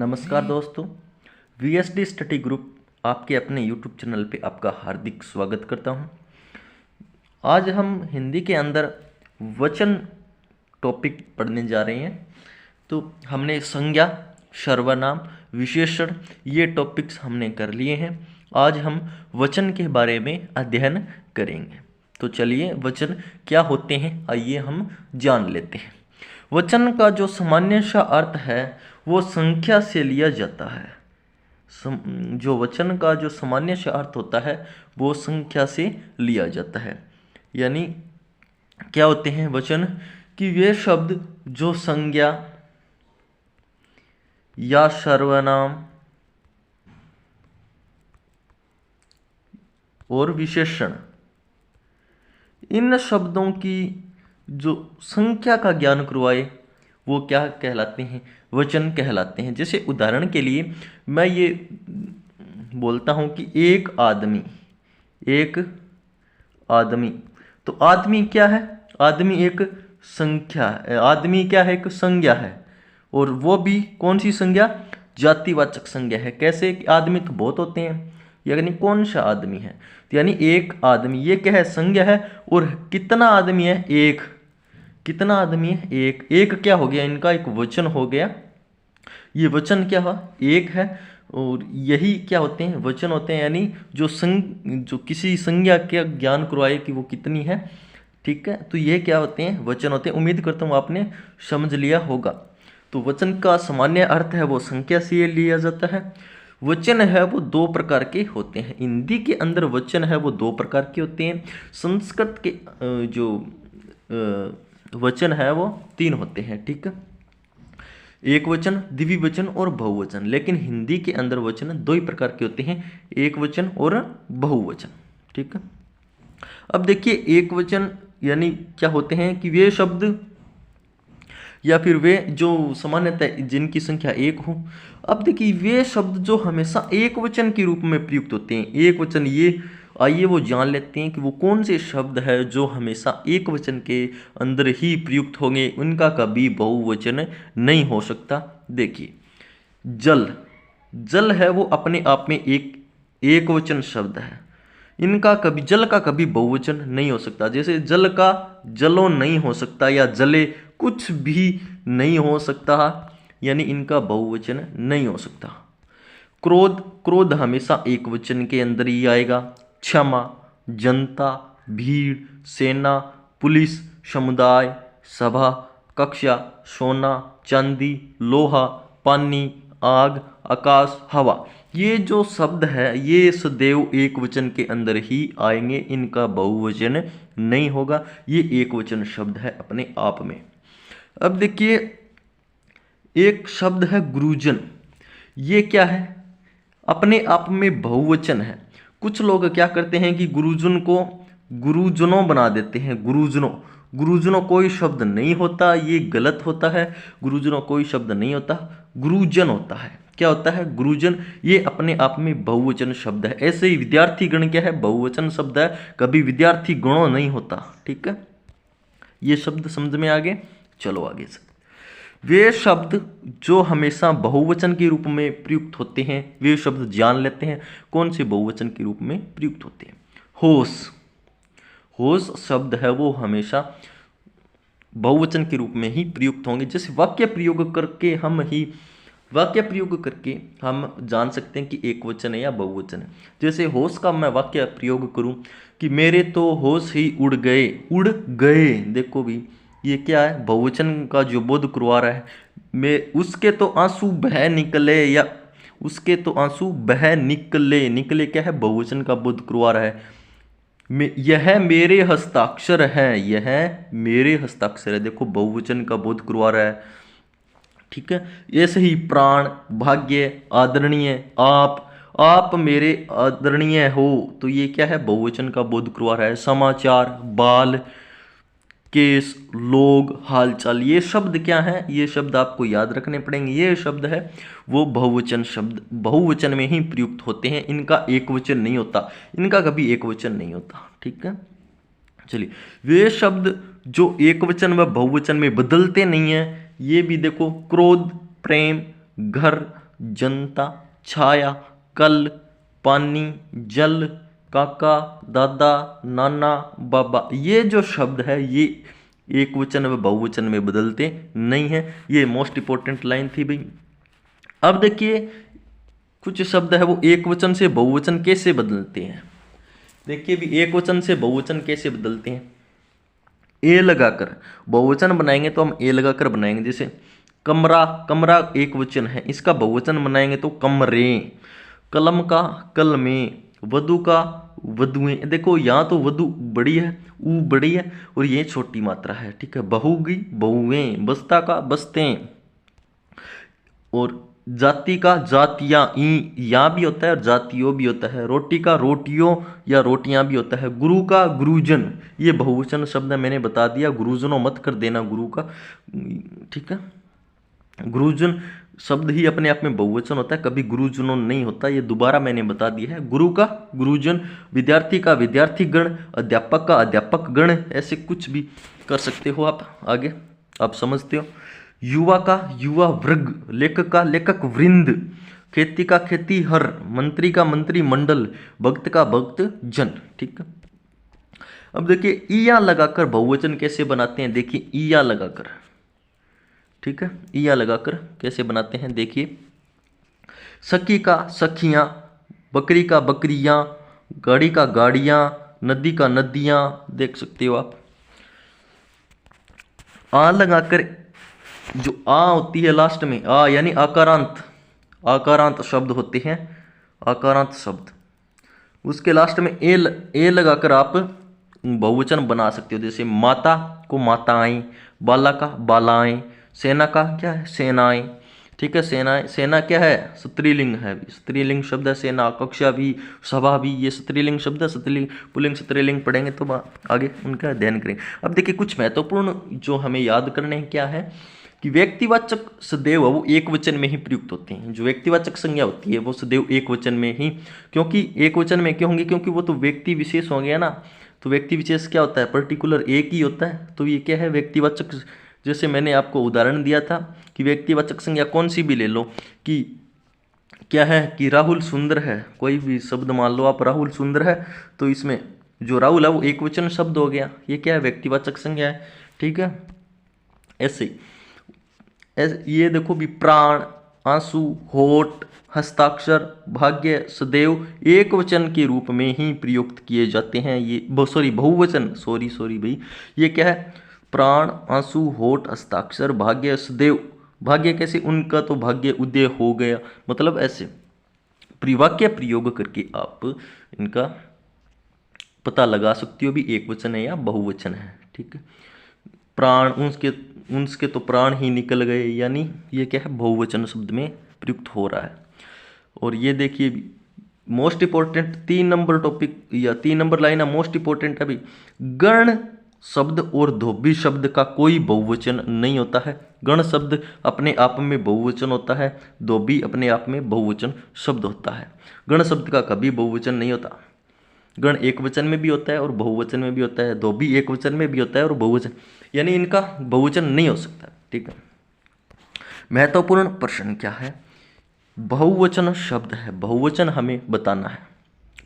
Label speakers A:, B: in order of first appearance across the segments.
A: नमस्कार दोस्तों, VSD study group आपके अपने यूट्यूब चैनल पे आपका हार्दिक स्वागत करता हूं। आज हम हिंदी के अंदर वचन टॉपिक पढ़ने जा रहे हैं। तो हमने संज्ञा, सर्वनाम, विशेषण ये टॉपिक्स हमने कर लिए हैं। आज हम वचन के बारे में अध्ययन करेंगे। तो चलिए वचन क्या होते हैं आइए हम जान लेते हैं। वचन का जो सामान्य सा अर्थ है वो संख्या से लिया जाता है। जो वचन का जो सामान्य सा अर्थ होता है वो संख्या से लिया जाता है। यानी क्या होते हैं वचन कि वे शब्द जो संज्ञा या सर्वनाम और विशेषण इन शब्दों की जो संख्या का ज्ञान करवाए वो क्या कहलाते हैं, वचन कहलाते हैं। जैसे उदाहरण के लिए मैं ये बोलता हूँ कि एक आदमी, तो आदमी क्या है? आदमी एक संख्या है। आदमी क्या है? एक संज्ञा है। और वो भी कौन सी संज्ञा? जातिवाचक संज्ञा है। कैसे? आदमी तो बहुत होते हैं, यानी कौन सा आदमी है? तो यानी एक आदमी, ये क्या है? संज्ञा है। और कितना आदमी है? एक। कितना आदमी है? एक। एक क्या हो गया? इनका एक वचन हो गया। ये वचन क्या हुआ? एक है। और यही क्या होते हैं? वचन होते हैं। यानी जो किसी संज्ञा के ज्ञान करवाए कि वो कितनी है। ठीक है, तो ये क्या होते हैं? वचन होते हैं। उम्मीद करता हूँ आपने समझ लिया होगा। तो वचन का सामान्य अर्थ है वो संख्या से लिया जाता है। वचन है वो दो प्रकार के होते हैं। हिंदी के अंदर वचन है वो दो प्रकार के होते हैं। संस्कृत के जो वचन है वो तीन होते हैं। ठीक है, एक वचन, द्विवचन और बहुवचन। लेकिन हिंदी के अंदर वचन दो ही प्रकार के होते हैं, एक वचन और बहुवचन। ठीक है, अब देखिए एक वचन यानी क्या होते हैं कि वे शब्द या फिर वे जो सामान्यतः जिनकी संख्या एक हो। अब देखिए वे शब्द जो हमेशा एक वचन के रूप में प्रयुक्त होते हैं। एक वचन, ये आइए वो जान लेते हैं कि वो कौन से शब्द है जो हमेशा एक वचन के अंदर ही प्रयुक्त होंगे, उनका कभी बहुवचन नहीं हो सकता। देखिए जल, जल है वो अपने आप में एक वचन शब्द है। इनका कभी, जल का कभी बहुवचन नहीं हो सकता। जैसे जल का जलो नहीं हो सकता, या जले कुछ भी नहीं हो सकता, यानी इनका बहुवचन नहीं हो सकता। क्रोध, क्रोध हमेशा एक वचन के अंदर ही आएगा। क्षमा, जनता, भीड़, सेना, पुलिस, समुदाय, सभा, कक्षा, सोना, चांदी, लोहा, पानी, आग, आकाश, हवा, ये जो शब्द है ये सदैव एक वचन के अंदर ही आएंगे। इनका बहुवचन नहीं होगा। ये एक वचन शब्द है अपने आप में। अब देखिए एक शब्द है गुरुजन। ये क्या है? अपने आप में बहुवचन है। कुछ लोग क्या करते हैं कि गुरुजन को गुरुजनों बना देते हैं। गुरुजनों, गुरुजनों कोई शब्द नहीं होता, ये गलत होता है। गुरुजनों कोई शब्द नहीं होता, गुरुजन होता है। क्या होता है? गुरुजन। ये अपने आप में बहुवचन शब्द है। ऐसे ही विद्यार्थी गण क्या है? बहुवचन शब्द है, कभी विद्यार्थी गणों नहीं होता। ठीक है, ये शब्द समझ में आ गए। चलो आगे से वे शब्द जो हमेशा बहुवचन के रूप में प्रयुक्त होते हैं, वे शब्द जान लेते हैं कौन से बहुवचन के रूप में प्रयुक्त होते हैं। होश, होश शब्द है वो हमेशा बहुवचन के रूप में ही प्रयुक्त होंगे। जैसे वाक्य प्रयोग करके हम जान सकते हैं कि एक वचन है या बहुवचन है। जैसे होश का मैं वाक्य प्रयोग करूं कि मेरे तो होश ही उड़ गए। उड़ गए, देखो भी ये क्या है? बहुवचन का जो बोध करवा रहा है। मैं उसके तो आंसू बह निकले, या उसके तो आंसू बह निकले, निकले क्या है? बहुवचन का बोध करवा रहा है। यह मेरे हस्ताक्षर है, यह मेरे हस्ताक्षर है, देखो बहुवचन का बोध करवा रहा है। ठीक है, ऐसे ही प्राण, भाग्य, आदरणीय, आप मेरे आदरणीय हो, तो ये क्या है? बहुवचन का बोध करवा रहा है। समाचार, बाल, केस, लोग, हालचाल, ये शब्द क्या है? ये शब्द आपको याद रखने पड़ेंगे। ये शब्द है वो बहुवचन शब्द, बहुवचन में ही प्रयुक्त होते हैं। इनका एक वचन नहीं होता, इनका कभी एक वचन नहीं होता। ठीक है, चलिए वे शब्द जो एक वचन व बहुवचन में बदलते नहीं है, ये भी देखो। क्रोध, प्रेम, घर, जनता, छाया, कल, पानी, जल, काका, दादा, नाना, बाबा। ये जो शब्द है ये एक वचन व बहुवचन में बदलते नहीं है। ये मोस्ट इंपॉर्टेंट लाइन थी भाई। अब देखिए कुछ शब्द है वो एक वचन से बहुवचन कैसे बदलते हैं। देखिए भी एक वचन से बहुवचन कैसे बदलते हैं। ए लगाकर बहुवचन बनाएंगे तो हम ए लगाकर बनाएंगे। जैसे कमरा, कमरा एक वचन है, इसका बहुवचन बनाएंगे तो कमरे। कलम का कलमें, वधु का वधुएं। देखो यहाँ तो वधु बड़ी है, ऊ बड़ी है और ये छोटी मात्रा है, ठीक है। बहू की बहुएं, बस्ता का बस्तें, और जाति का जातियाँ, ई या भी होता है और जातियों भी होता है। रोटी का रोटियों या रोटियां भी होता है। गुरु का गुरुजन, ये बहुवचन शब्द है, मैंने बता दिया। गुरुजनों मत कर देना गुरु का, ठीक है। गुरुजन शब्द ही अपने आप में बहुवचन होता है, कभी गुरुजनों नहीं होता, ये दोबारा मैंने बता दिया है। गुरु का गुरुजन, विद्यार्थी का विद्यार्थी गण, अध्यापक का अध्यापक गण, ऐसे कुछ भी कर सकते हो आप। आगे आप समझते हो। युवा का युवा वर्ग, लेखक का लेखक वृंद, खेती का खेती हर, मंत्री का मंत्री मंडल, भक्त का भक्त जन, ठीक है। अब देखिए ईया लगाकर बहुवचन कैसे बनाते हैं। देखिए ईया लगाकर, ठीक है, ईया लगाकर कैसे बनाते हैं देखिए। सखी का सखियां, बकरी का बकरियां, गाड़ी का गाड़ियां, नदी का नदियां, देख सकते हो आप। आ लगाकर जो आ होती है लास्ट में, आ यानी आकारांत, आकारांत शब्द होते हैं, आकारांत शब्द। उसके लास्ट में ए लगाकर आप बहुवचन बना सकते हो। जैसे माता को माताएं, बाला का बालाएं, सेना का क्या है सेनाएं, ठीक है। सेनाएं, सेना क्या है स्त्रीलिंग है, स्त्रीलिंग शब्द है सेना। कक्षा भी, सभा भी, ये स्त्रीलिंग शब्द है। स्त्रीलिंग पुल्लिंग स्त्रीलिंग पढ़ेंगे तो आगे उनका अध्ययन करेंगे। अब देखिए कुछ महत्वपूर्ण जो हमें याद करने हैं क्या है कि व्यक्तिवाचक सदैव वो एक वचन में ही प्रयुक्त होते हैं। जो व्यक्तिवाचक संज्ञा होती है वो सदैव एक वचन में ही, क्योंकि एक वचन में क्यों होंगे, क्योंकि वो तो व्यक्ति विशेष हो गया ना। तो व्यक्ति विशेष क्या होता है, पर्टिकुलर एक ही होता है। तो ये क्या है व्यक्तिवाचक। जैसे मैंने आपको उदाहरण दिया था कि व्यक्तिवाचक संज्ञा कौन सी भी ले लो, कि क्या है कि राहुल सुंदर है, कोई भी शब्द मान लो आप, राहुल सुंदर है, तो इसमें जो राहुल है वो एक वचन शब्द हो गया। ये क्या है व्यक्तिवाचक संज्ञा है, ठीक है। ऐसे ये देखो भी प्राण, आंसू, होठ, हस्ताक्षर, भाग्य, सदैव एक वचन के रूप में ही प्रयुक्त किए जाते हैं। ये बहुवचन, सॉरी भाई, ये क्या है प्राण, आंसू, होठ, हस्ताक्षर, भाग्य, सदैव। भाग्य कैसे, उनका तो भाग्य उदय हो गया, मतलब ऐसे वाक्य प्रयोग करके आप इनका पता लगा सकते हो भी एक वचन है या बहुवचन है, ठीक है। प्राण, उसके तो प्राण ही निकल गए, यानी ये क्या है बहुवचन शब्द में प्रयुक्त हो रहा है। और ये देखिए मोस्ट इंपॉर्टेंट 3 नंबर टॉपिक या 3 नंबर लाइन है, मोस्ट इंपॉर्टेंट है भाई। गण शब्द और धोबी शब्द का कोई बहुवचन नहीं होता है। गण शब्द अपने आप में बहुवचन होता है, धोबी अपने आप में बहुवचन शब्द होता है। गण शब्द का कभी बहुवचन नहीं होता। गण एक वचन में भी होता है और बहुवचन में भी होता है, धोबी एक वचन में भी होता है और बहुवचन, यानी इनका बहुवचन नहीं हो सकता, ठीक है। महत्वपूर्ण प्रश्न क्या है, बहुवचन शब्द है, बहुवचन हमें बताना है।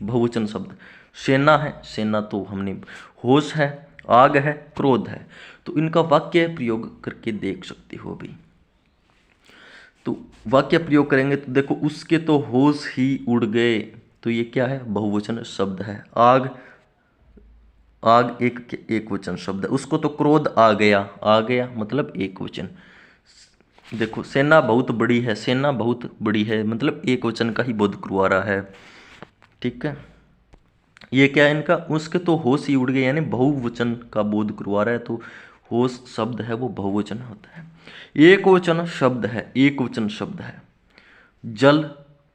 A: बहुवचन शब्द सेना है, सेना तो हमने, होश है, आग है, क्रोध है, तो इनका वाक्य प्रयोग करके देख सकते हो भाई। तो वाक्य प्रयोग करेंगे तो देखो उसके तो होश ही उड़ गए, तो ये क्या है बहुवचन शब्द है। आग, आग एक वचन शब्द है। उसको तो क्रोध आ गया मतलब एक वचन। देखो सेना बहुत बड़ी है, सेना बहुत बड़ी है, मतलब एक वचन का ही बोध करवा रहा है, ठीक है। ये क्या है इनका, उसके तो होश ही उड़ गए, यानी बहुवचन का बोध करवा रहा है, तो होश शब्द है वो बहुवचन होता है। एक वचन शब्द है, एक वचन शब्द है जल,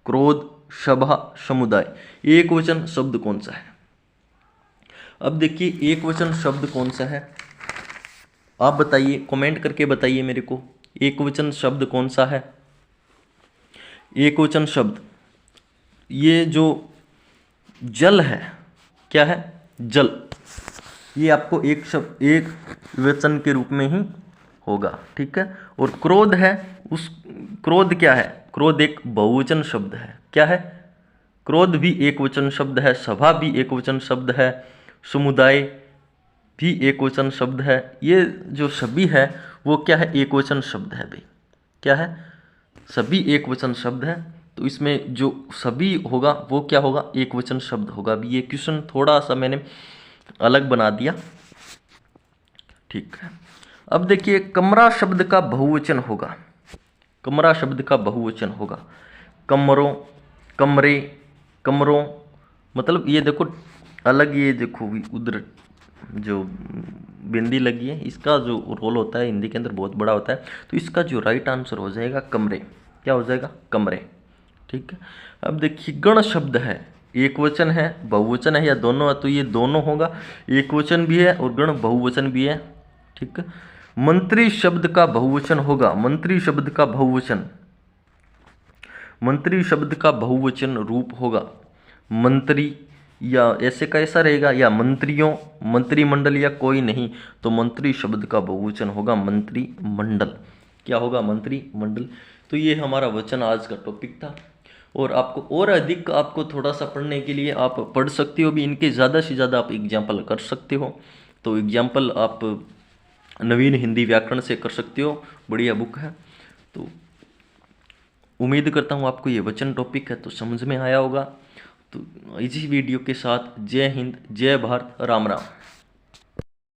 A: क्रोध, सभा, समुदाय। एक वचन शब्द कौन सा है। अब देखिए एक वचन शब्द कौन सा है, आप बताइए, कमेंट करके बताइए मेरे को, एक वचन शब्द कौन सा है। एक वचन शब्द, ये जो जल है, क्या है जल, ये आपको एक शब्द एक वचन के रूप में ही होगा, ठीक है। और क्रोध है, उस क्रोध क्या है, क्रोध एक बहुवचन शब्द है। क्या है? क्रोध भी एक वचन शब्द है, सभा भी एक वचन शब्द है, समुदाय भी एक वचन शब्द है। ये जो सभी है वो क्या है? एक वचन शब्द है भाई। क्या है? सभी एक वचन शब्द है। तो इसमें जो सभी होगा वो क्या होगा? एक वचन शब्द होगा। अभी ये क्वेश्चन थोड़ा सा मैंने अलग बना दिया, ठीक है। अब देखिए, कमरा शब्द का बहुवचन होगा। कमरा शब्द का बहुवचन होगा कमरों, कमरे, कमरों। मतलब ये देखो अलग, ये देखो उधर जो बिंदी लगी है, इसका जो रोल होता है हिंदी के अंदर बहुत बड़ा होता है। तो इसका जो राइट आंसर हो जाएगा कमरे। क्या हो जाएगा? कमरे, ठीक है। अब देखिए, गण शब्द है, एक वचन है, बहुवचन है या दोनों है? तो ये दोनों होगा, एक वचन भी है और गण बहुवचन भी है, ठीक है। मंत्री शब्द का बहुवचन होगा, मंत्री शब्द का बहुवचन, मंत्री शब्द का बहुवचन रूप होगा मंत्री, या ऐसे का ऐसा रहेगा, या मंत्रियों, मंत्रिमंडल, या कोई नहीं। तो मंत्री शब्द का बहुवचन होगा मंत्रिमंडल। क्या होगा? मंत्रिमंडल। तो ये हमारा वचन आज का टॉपिक था। और आपको और अधिक आपको थोड़ा सा पढ़ने के लिए आप पढ़ सकते हो भी, इनके ज़्यादा से ज़्यादा आप एग्जाम्पल कर सकते हो। तो एग्जाम्पल आप नवीन हिंदी व्याकरण से कर सकते हो, बढ़िया बुक है। तो उम्मीद करता हूँ आपको ये वचन टॉपिक है तो समझ में आया होगा। तो इसी वीडियो के साथ जय हिंद, जय भारत, राम राम।